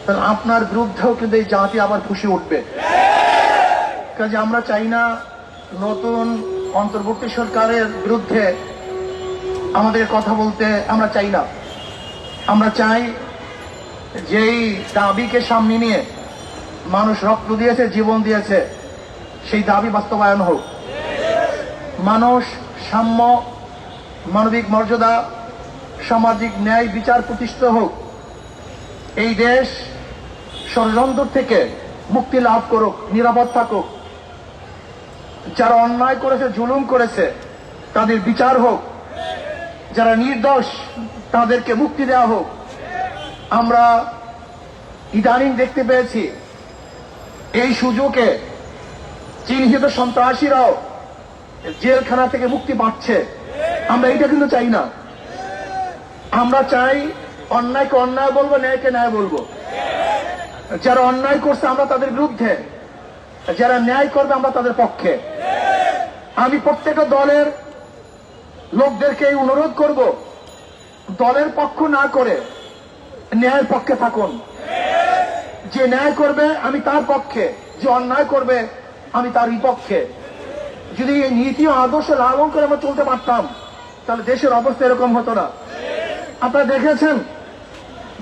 তাহলে আপনার বিরুদ্ধেও কিন্তু এই জাতি আবার ফুঁসে উঠবে। কাজে আমরা চাই না নতুন অন্তর্বর্তী সরকারের বিরুদ্ধে আমাদের কথা বলতে আমরা চাই না। আমরা চাই যেই দাবিকে সামনে নিয়ে মানুষ রক্ত দিয়েছে, জীবন দিয়েছে, সেই দাবি বাস্তবায়ন হোক। মানুষ সাম্য, মানবিক মর্যাদা, সামাজিক ন্যায় বিচার প্রতিষ্ঠিত হোক। এই দেশ ষড়যন্ত্র থেকে মুক্তি লাভ করুক, নিরাপদ থাকুক। যারা অন্যায় করেছে, জুলুম করেছে, তাদের বিচার হোক। যারা নির্দোষ তাদেরকে মুক্তি দেওয়া হোক। আমরা ইদানিং দেখতে পেয়েছি এই সুযোগে চিহ্নিত সন্ত্রাসীরাও জেলখানা থেকে মুক্তি পাচ্ছে। আমরা এটা কিন্তু চাই না। আমরা চাই অন্যায়কে অন্যায় বলবো, ন্যায়কে ন্যায় বলবো। যারা অন্যায় করছে আমরা তাদের বিরুদ্ধে, যারা ন্যায় করবে আমরা তাদের পক্ষে। আমি প্রত্যেকটা দলের লোকদেরকে অনুরোধ করব, দলের পক্ষ না করে ন্যায়ের পক্ষে থাকুন। যে ন্যায় করবে আমি তার পক্ষে, যে অন্যায় করবে আমি তার বিপক্ষে। যদি এই নীতি ও আদর্শ লালন করে আমরা চলতে পারতাম, তাহলে দেশের অবস্থা এরকম হতো না। আপনারা দেখেছেন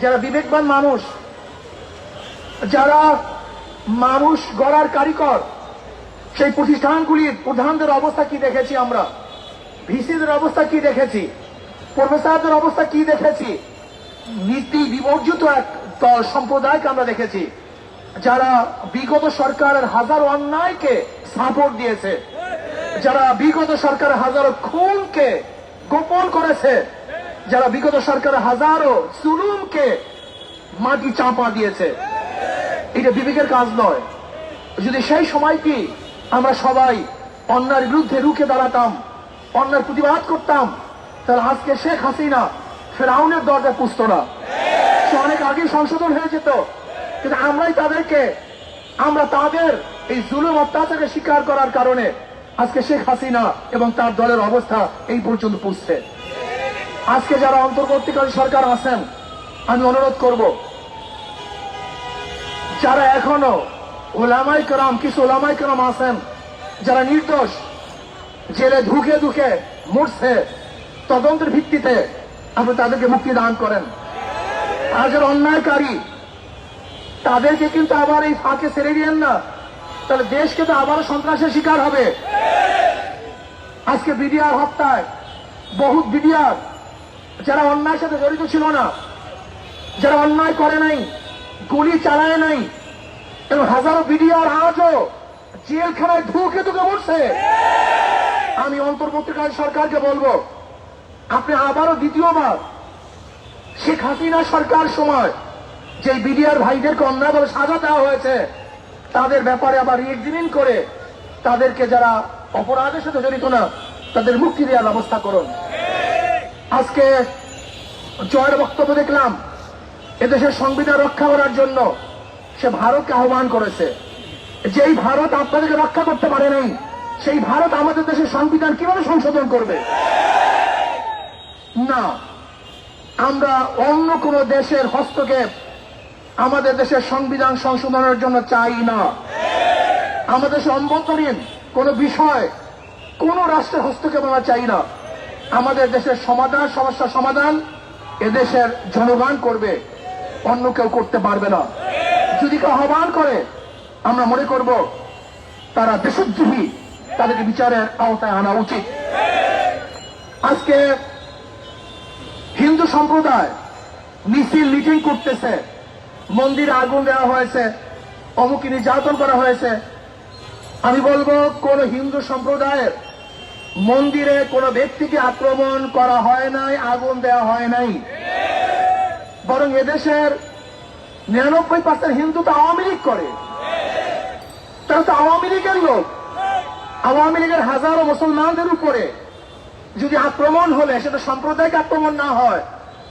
যারা বিবেকবান মানুষ, যারা মানুষ গড়ার কারিগর, সেই প্রতিষ্ঠানগুলির প্রধানদের অবস্থা কি দেখেছি আমরা, ভিসিদের অবস্থা কি দেখেছি, প্রফেসরদের অবস্থা কি দেখেছি। নীতি বিবর্জিত এক দল সম্প্রদায়কে আমরা দেখেছি, যারা বিগত সরকারের হাজারো অন্যায়কে সাপোর্ট দিয়েছে, যারা বিগত সরকারের হাজারো খুনকে গোপন করেছে, যারা বিগত সরকারের হাজারো জুলুমকে মাটি চাপা দিয়েছে। এটা বিবেকের কাজ নয়। যদি সেই সময়টি আমরা সবাই অন্যায়ের বিরুদ্ধে রুখে দাঁড়াতাম, অন্যায়ের প্রতিবাদ করতাম, তাহলে আজকে শেখ হাসিনা ফেরাউনের দরজা পুষত না। সে অনেক আগে সংশোধন হয়ে যেত। কিন্তু আমরা তাদের এই জুলুম অত্যাচারকে স্বীকার করার কারণে আজকে শেখ হাসিনা এবং তার দলের অবস্থা এই পর্যন্ত পুষছে। আজকে যারা অন্তর্বর্তীকালীন সরকার আছেন, আমি অনুরোধ করব, যারা এখনো ওলামায়ে কেরাম, কিছু ওলামায়ে কেরাম আছেন যারা নির্দোষ, জেলে ধুকে ধুকে মরছে, তদন্তের ভিত্তিতে আপনি তাদেরকে মুক্তি দান করেন। আর যারা অন্যায়কারী তাদেরকে কিন্তু আবার এই ফাঁকে ছেড়ে দিয়েন না, তাহলে দেশ কিন্তু আবারও সন্ত্রাসের শিকার হবে। আজকে বিডিআর হত্যায় বহুত বিডিআর যারা অন্যায়ের সাথে জড়িত ছিল না, যারা অন্যায় করে নাই, গুলি চালায় নাই, এবং হাজারো বিডিআর আজও জেলখানায় ধুকে ধুকে মরছে। আমি অন্তর্বর্তীকালীন সরকারকে বলবো, আপনি আবারও দ্বিতীয়বার শেখ হাসিনা সরকার সময় যে বিডিআর ভাইদেরকে অন্যায়ভাবে সাজা দেওয়া হয়েছে, তাদের ব্যাপারে আবার রিএক্সামিন করে তাদেরকে, যারা অপরাধের সাথে জড়িত না, তাদের মুক্তি দেওয়ার ব্যবস্থা করুন। আজকে জয়ের বক্তব্য দেখলাম, এদেশের সংবিধান রক্ষা করার জন্য সে ভারতকে আহ্বান করেছে। যেই ভারত আপনাদেরকে রক্ষা করতে পারে নাই, সেই ভারত আমাদের দেশের সংবিধান কিভাবে সংশোধন করবে? না, আমরা অন্য কোন দেশের হস্তক্ষেপ আমাদের দেশের সংবিধান সংশোধনের জন্য চাই না। আমাদের দেশের অভ্যন্তরীণ কোন বিষয়, কোন রাষ্ট্রের হস্তক্ষেপ আমরা চাই না। আমাদের দেশের সমাধান, সমস্যার সমাধান এদেশের জনগণ করবে, অন্য কেউ করতে পারবে না। যদি কেউ আহ্বান করে, আমরা মনে করব তারা দেশদ্রোহী, তাদেরকে বিচারের আওতায় আনা উচিত। আজকে হিন্দু সম্প্রদায় মিছিল মিটিং করতেছে, মন্দিরে আগুন দেওয়া হয়েছে, অমুকে নির্যাতন করা হয়েছে। আমি বলবো, কোন হিন্দু সম্প্রদায়ের মন্দিরে কোন ব্যক্তিকে আক্রমণ করা হয় নাই, আগুন দেওয়া হয় নাই। বরং এদেশের 99% হিন্দু তো আওয়ামী লীগ করে। তারা তো আওয়ামী লীগের লোক। আওয়ামী লীগের হাজারো মুসলমানদের উপরে যদি আক্রমণ হলে সেটা সাম্প্রদায়িক আক্রমণ না হয়,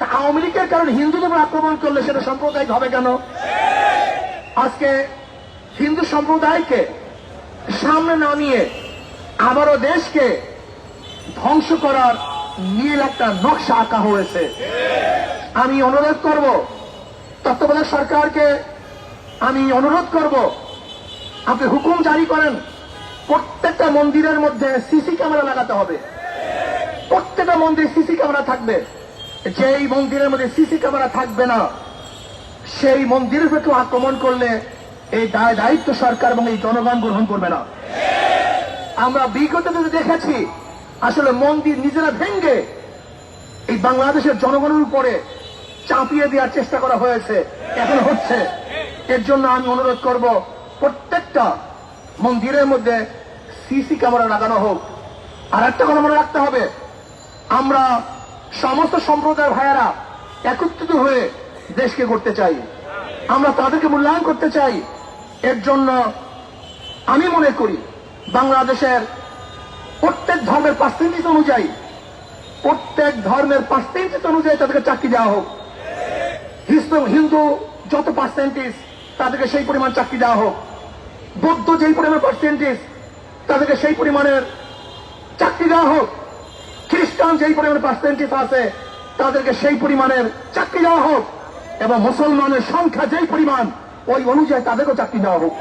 তা আওয়ামী লীগের কারণে হিন্দুদের উপর আক্রমণ করলে সেটা সাম্প্রদায়িক হবে কেন? আজকে হিন্দু সম্প্রদায়কে সামনে না নিয়ে আবারও দেশকে ধ্বংস করার নীল একটা নকশা আঁকা হয়েছে। আমি অনুরোধ করব তত্ত্বাবধায়ক সরকারকে, আমি অনুরোধ করব আপনি হুকুম জারি করেন, প্রত্যেকটা মন্দিরের মধ্যে সিসি ক্যামেরা লাগাতে হবে। প্রত্যেকটা মন্দিরে সিসি ক্যামেরা থাকবে। যেই মন্দিরের মধ্যে সিসি ক্যামেরা থাকবে না, সেই মন্দিরের উপর কেউ আক্রমণ করলে এই দায়িত্ব সরকার এবং এই জনগণ গ্রহণ করবে না। আমরা বিগত দিনে দেখেছি আসলে মন্দির নিজেরা ভেঙ্গে এই বাংলাদেশের জনগণের উপরে চাপিয়ে দেওয়ার চেষ্টা করা হয়েছে, এখন হচ্ছে। এর জন্য আমি অনুরোধ করব প্রত্যেকটা মন্দিরের মধ্যে সিসি ক্যামেরা লাগানো হোক। আর একটা কথা মনে রাখতে হবে, আমরা সমস্ত সম্প্রদায়ের ভাইয়েরা একত্রিত হয়ে দেশকে করতে চাই, আমরা তাদেরকে মূল্যায়ন করতে চাই। এর জন্য আমি মনে করি বাংলাদেশের প্রত্যেক ধর্মের পার্সেন্টেজ অনুযায়ী, প্রত্যেক ধর্মের পার্সেন্টেজ অনুযায়ী তাদেরকে চাকরি দেওয়া হোক। হিন্দু যত পার্সেন্টেজ তাদেরকে সেই পরিমাণ চাকরি দেওয়া হোক, বৌদ্ধ যেই পরিমাণ পার্সেন্টেজ তাদেরকে সেই পরিমাণের চাকরি দেওয়া হোক, খ্রিস্টান যেই পরিমাণ পার্সেন্টেজ আছে তাদেরকে সেই পরিমাণের চাকরি দেওয়া হোক, এবং মুসলমানের সংখ্যা যেই পরিমাণ ওই অনুযায়ী তাদেরকেও চাকরি দেওয়া হোক।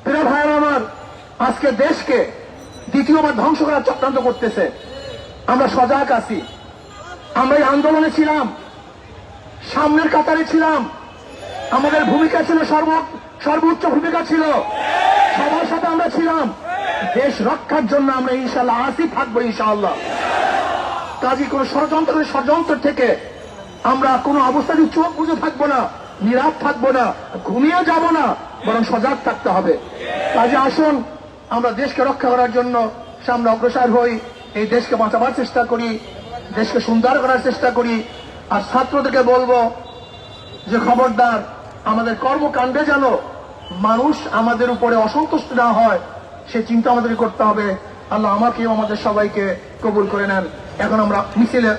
প্রিয় ভাইয়েরা আমার, আজকে দেশকে দ্বিতীয়বার ধ্বংস করার চক্রান্ত করতেছে। আমরা সজাগ আছি, আমরা এই আন্দোলনে ছিলাম, সামনের কাতারে ছিলাম, আমাদের ভূমিকা ছিল সর্বোচ্চ ভূমিকা ছিল, সবার সাথে আমরা ছিলাম। দেশ রক্ষার জন্য আমরা ইনশাআল্লাহ আসি, থাকবো ইনশাআল্লাহ। কাজী কোন ষড়যন্ত্র থেকে আমরা কোনো অবস্থাতে চোখ বুঝে থাকবো না, নীরব থাকবো না, ঘুমিয়ে যাব না, বরং সজাগ থাকতে হবে। কাজে আসুন আমরা দেশকে রক্ষা করার জন্য সামনে অগ্রসর হই, এই দেশকে বাঁচাবার চেষ্টা করি, দেশকে সুন্দর করার চেষ্টা করি। আর ছাত্রদেরকে বলবো যে খবরদার, আমাদের কর্মকাণ্ডে যেন মানুষ আমাদের উপরে অসন্তুষ্ট না হয়, সে চিন্তা আমাদের করতে হবে। আল্লাহ আমাকে আমাদের সবাইকে কবুল করে নেন। এখন আমরা মিছিলে